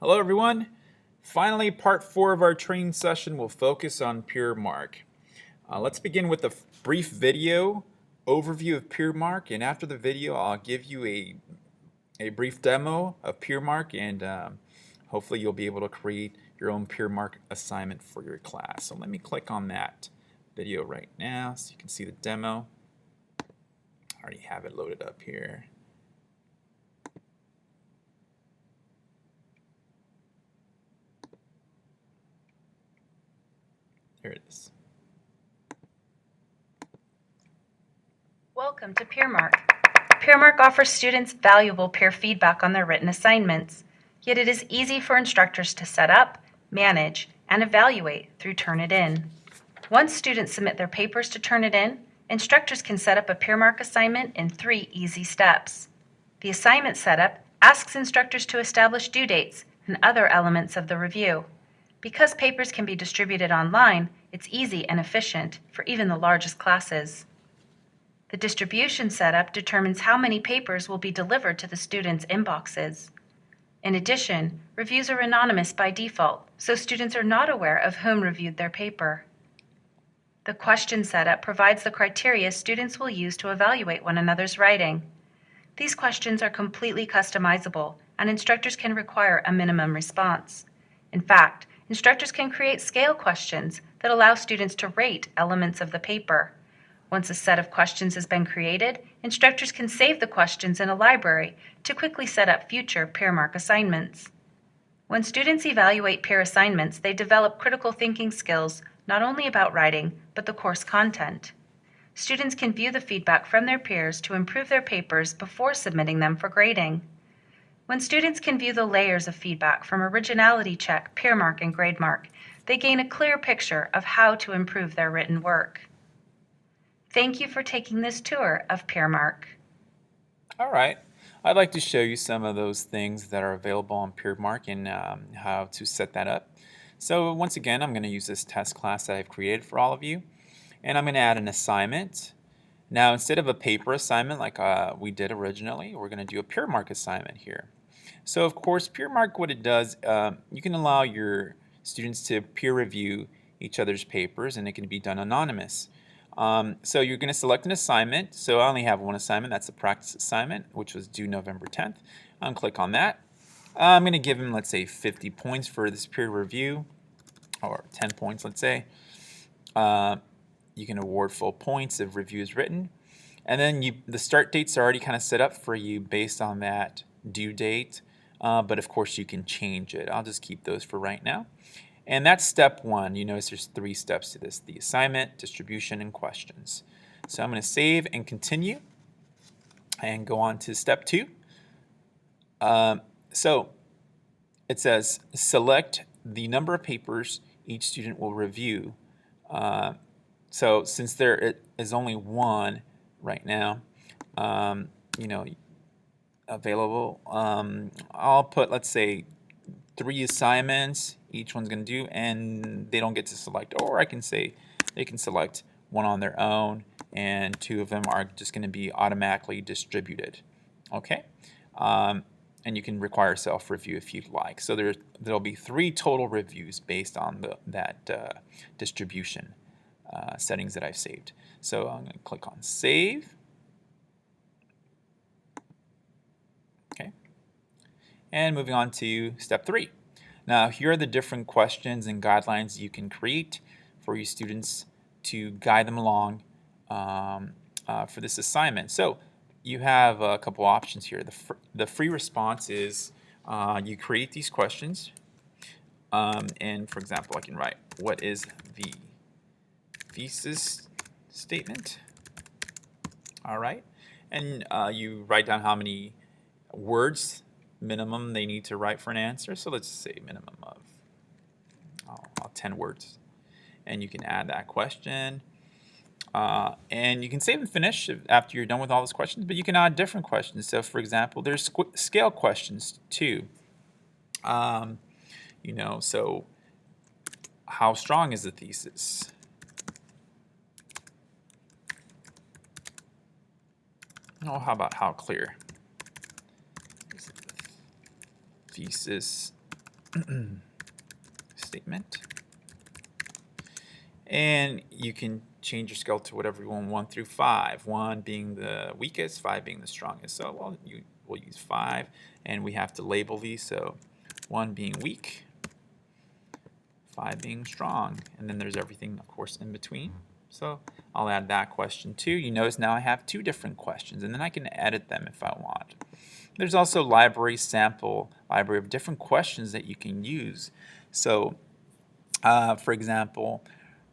Hello everyone. Finally, part 4 of our training session will focus on Pure Mark. Let's begin with a brief video overview of Pure Mark, and after the video I'll give you a brief demo of Pure Mark, and hopefully you'll be able to create your own Pure Mark assignment for your class. So let me click on that video right now so you can see the demo. I already have it loaded up here. Here it is. Welcome to PeerMark. PeerMark offers students valuable peer feedback on their written assignments, yet it is easy for instructors to set up, manage, and evaluate through Turnitin. Once students submit their papers to Turnitin, instructors can set up a PeerMark assignment in 3 easy steps. The assignment setup asks instructors to establish due dates and other elements of the review. Because papers can be distributed online, it's easy and efficient for even the largest classes. The distribution setup determines how many papers will be delivered to the students' inboxes. In addition, reviews are anonymous by default, so students are not aware of whom reviewed their paper. The question setup provides the criteria students will use to evaluate one another's writing. These questions are completely customizable, and instructors can require a minimum response. In fact, instructors can create scale questions that allow students to rate elements of the paper. Once a set of questions has been created, instructors can save the questions in a library to quickly set up future PeerMark assignments. When students evaluate peer assignments, they develop critical thinking skills not only about writing, but the course content. Students can view the feedback from their peers to improve their papers before submitting them for grading. When students can view the layers of feedback from originality check, PeerMark, and GradeMark, they gain a clear picture of how to improve their written work. Thank you for taking this tour of PeerMark. All right. I'd like to show you some of those things that are available on PeerMark and how to set that up. So once again, I'm going to use this test class that I've created for all of you, and I'm going to add an assignment. Now, instead of a paper assignment like we did originally, we're going to do a PeerMark assignment here. So of course, PeerMark, what it does, you can allow your students to peer review each other's papers, and it can be done anonymous. So you're going to select an assignment. So I only have one assignment. That's a practice assignment, which was due November 10th. I'm going to click on that. I'm going to give him, let's say, 50 points for this peer review, or 10 points, let's say. You can award full points if review is written. And then the start dates are already kind of set up for you based on that due date. But of course, you can change it. I'll just keep those for right now. And that's step 1. You notice there's 3 steps to this: the assignment, distribution, and questions. So I'm going to save and continue and go on to step 2. So it says select the number of papers each student will review. So since there is only one right now, available, I'll put, let's say, 3 assignments each one's going to do, and they don't get to select. Or I can say they can select one on their own, and 2 of them are just going to be automatically distributed. Okay, and you can require self-review if you'd like. So there'll be 3 total reviews based on that distribution settings that I've saved. So I'm going to click on Save. Okay, and moving on to step 3. Now, here are the different questions and guidelines you can create for your students to guide them along for this assignment. So you have a couple options here. The free response is you create these questions, and for example, I can write, what is the thesis statement? All right, and you write down how many words minimum they need to write for an answer. So let's say minimum of 10 words, and you can add that question, and you can save and finish after you're done with all those questions, but you can add different questions. So for example, there's scale questions too. So how strong is the thesis? Oh, how about how clear? Thesis statement. And you can change your scale to whatever you want, 1 through 5. 1 being the weakest, 5 being the strongest. So we'll use 5, and we have to label these. So 1 being weak, 5 being strong, and then there's everything, of course, in between. So I'll add that question too. You notice now I have 2 different questions, and then I can edit them if I want. There's also library sample, library of different questions that you can use. So, for example,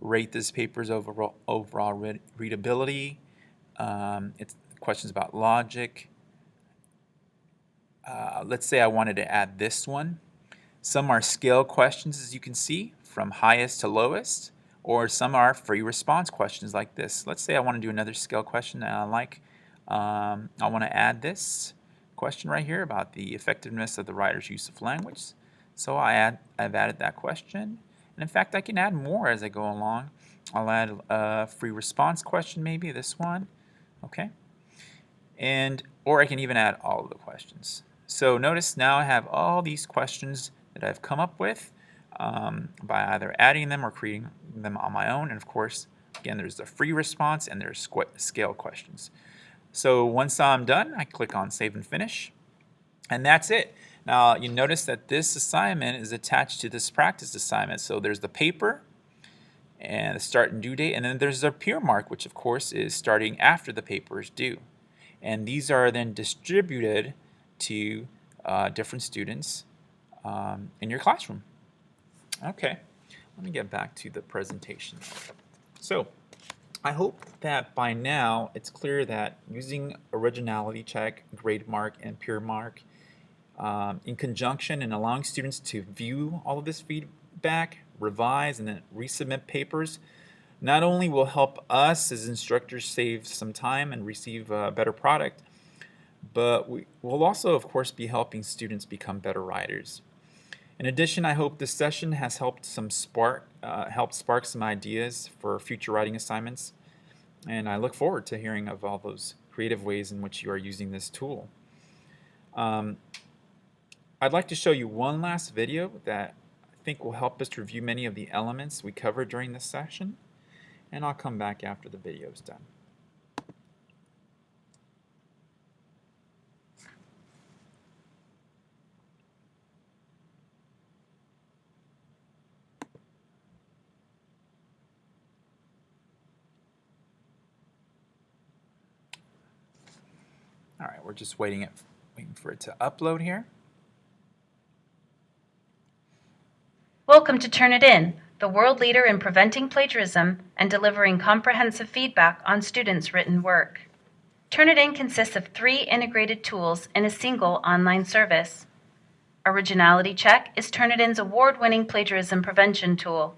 rate this paper's overall readability. It's questions about logic. Let's say I wanted to add this one. Some are scale questions, as you can see, from highest to lowest, or some are free response questions like this. Let's say I want to do another scale question and I want to add this question right here about the effectiveness of the writer's use of language. So I've added that question, and in fact I can add more as I go along. I'll add a free response question, maybe this one, okay, or I can even add all of the questions. So notice now I have all these questions that I've come up with by either adding them or creating them on my own. And of course, again, there's the free response and there's scale questions. So once I'm done, I click on Save and Finish, and that's it. Now you notice that this assignment is attached to this practice assignment. So there's the paper and the start and due date, and then there's a peer mark, which of course is starting after the paper is due. And these are then distributed to different students in your classroom. Okay, let me get back to the presentation. So I hope that by now it's clear that using originality check, grade mark, and peer mark in conjunction and allowing students to view all of this feedback, revise, and then resubmit papers not only will help us as instructors save some time and receive a better product, but we will also, of course, be helping students become better writers. In addition, I hope this session has helped spark some ideas for future writing assignments, and I look forward to hearing of all those creative ways in which you are using this tool. I'd like to show you one last video that I think will help us review many of the elements we covered during this session, and I'll come back after the video is done. All right, we're just waiting for it to upload here. Welcome to Turnitin, the world leader in preventing plagiarism and delivering comprehensive feedback on students' written work. Turnitin consists of 3 integrated tools in a single online service. Originality Check is Turnitin's award-winning plagiarism prevention tool.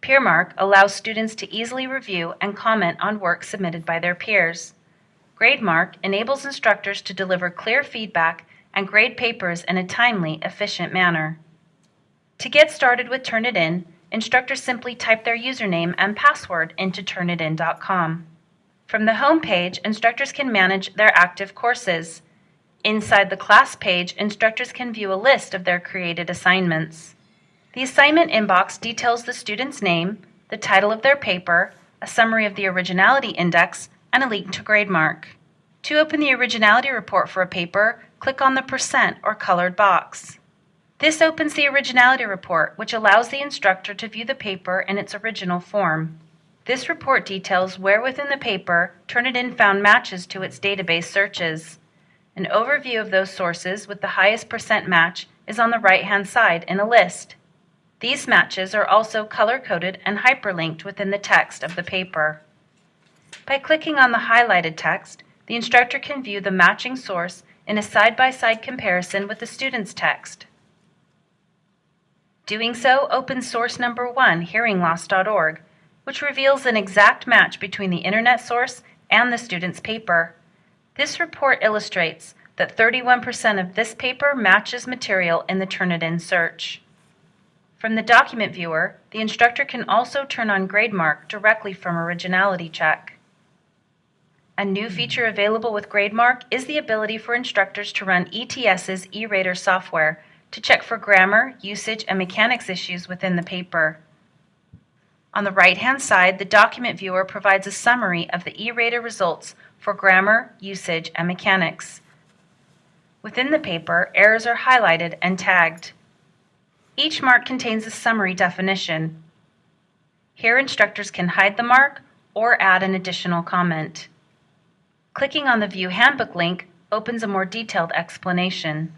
PeerMark allows students to easily review and comment on work submitted by their peers. GradeMark enables instructors to deliver clear feedback and grade papers in a timely, efficient manner. To get started with Turnitin, instructors simply type their username and password into Turnitin.com. From the home page, instructors can manage their active courses. Inside the class page, instructors can view a list of their created assignments. The assignment inbox details the student's name, the title of their paper, a summary of the originality index, and a link to GradeMark. To open the originality report for a paper, click on the % or colored box. This opens the originality report, which allows the instructor to view the paper in its original form. This report details where within the paper Turnitin found matches to its database searches. An overview of those sources with the highest % match is on the right-hand side in a list. These matches are also color-coded and hyperlinked within the text of the paper. By clicking on the highlighted text, the instructor can view the matching source in a side-by-side comparison with the student's text. Doing so opens source number 1, hearingloss.org, which reveals an exact match between the internet source and the student's paper. This report illustrates that 31% of this paper matches material in the Turnitin search. From the document viewer, the instructor can also turn on GradeMark directly from Originality Check. A new feature available with GradeMark is the ability for instructors to run ETS's e-rater software to check for grammar, usage, and mechanics issues within the paper. On the right-hand side, the document viewer provides a summary of the E-Rater results for grammar, usage, and mechanics. Within the paper, errors are highlighted and tagged. Each mark contains a summary definition. Here, instructors can hide the mark or add an additional comment. Clicking on the View Handbook link opens a more detailed explanation.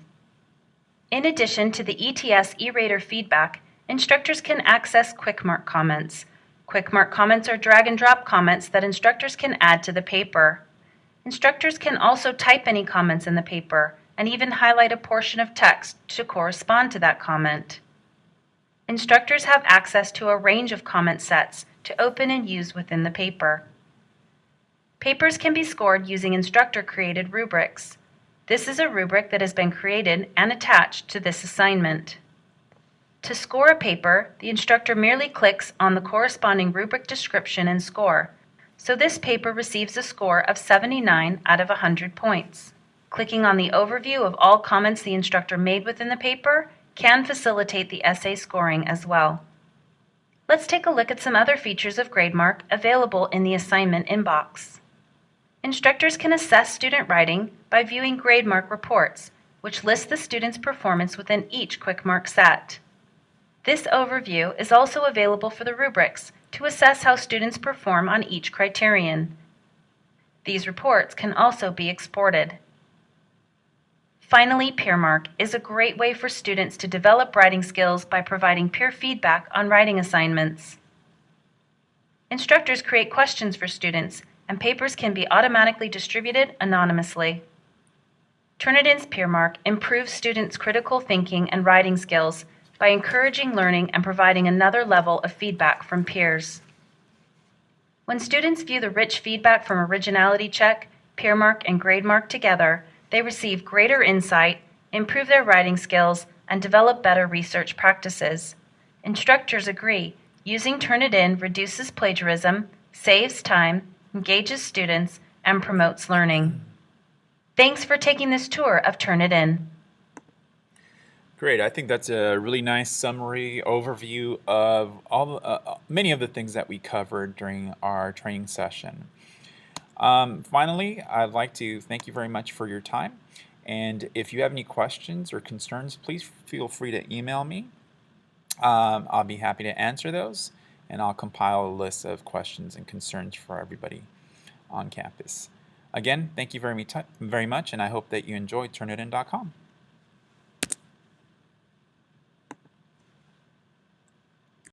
In addition to the ETS E-Rater feedback, instructors can access Quick Mark comments. Quick Mark comments are drag-and-drop comments that instructors can add to the paper. Instructors can also type any comments in the paper and even highlight a portion of text to correspond to that comment. Instructors have access to a range of comment sets to open and use within the paper. Papers can be scored using instructor-created rubrics. This is a rubric that has been created and attached to this assignment. To score a paper, the instructor merely clicks on the corresponding rubric description and score, so this paper receives a score of 79 out of 100 points. Clicking on the overview of all comments the instructor made within the paper can facilitate the essay scoring as well. Let's take a look at some other features of GradeMark available in the assignment inbox. Instructors can assess student writing by viewing GradeMark reports, which list the student's performance within each Quick Mark set. This overview is also available for the rubrics to assess how students perform on each criterion. These reports can also be exported. Finally, PeerMark is a great way for students to develop writing skills by providing peer feedback on writing assignments. Instructors create questions for students, and papers can be automatically distributed anonymously. Turnitin's PeerMark improves students' critical thinking and writing skills by encouraging learning and providing another level of feedback from peers. When students view the rich feedback from Originality Check, PeerMark, and GradeMark together, they receive greater insight, improve their writing skills, and develop better research practices. Instructors agree, using Turnitin reduces plagiarism, saves time, engages students, and promotes learning. Thanks for taking this tour of Turnitin. Great. I think that's a really nice summary overview of many of the things that we covered during our training session. Finally, I'd like to thank you very much for your time. And if you have any questions or concerns, please feel free to email me. I'll be happy to answer those, and I'll compile a list of questions and concerns for everybody on campus. Again, thank you very much, and I hope that you enjoyed Turnitin.com.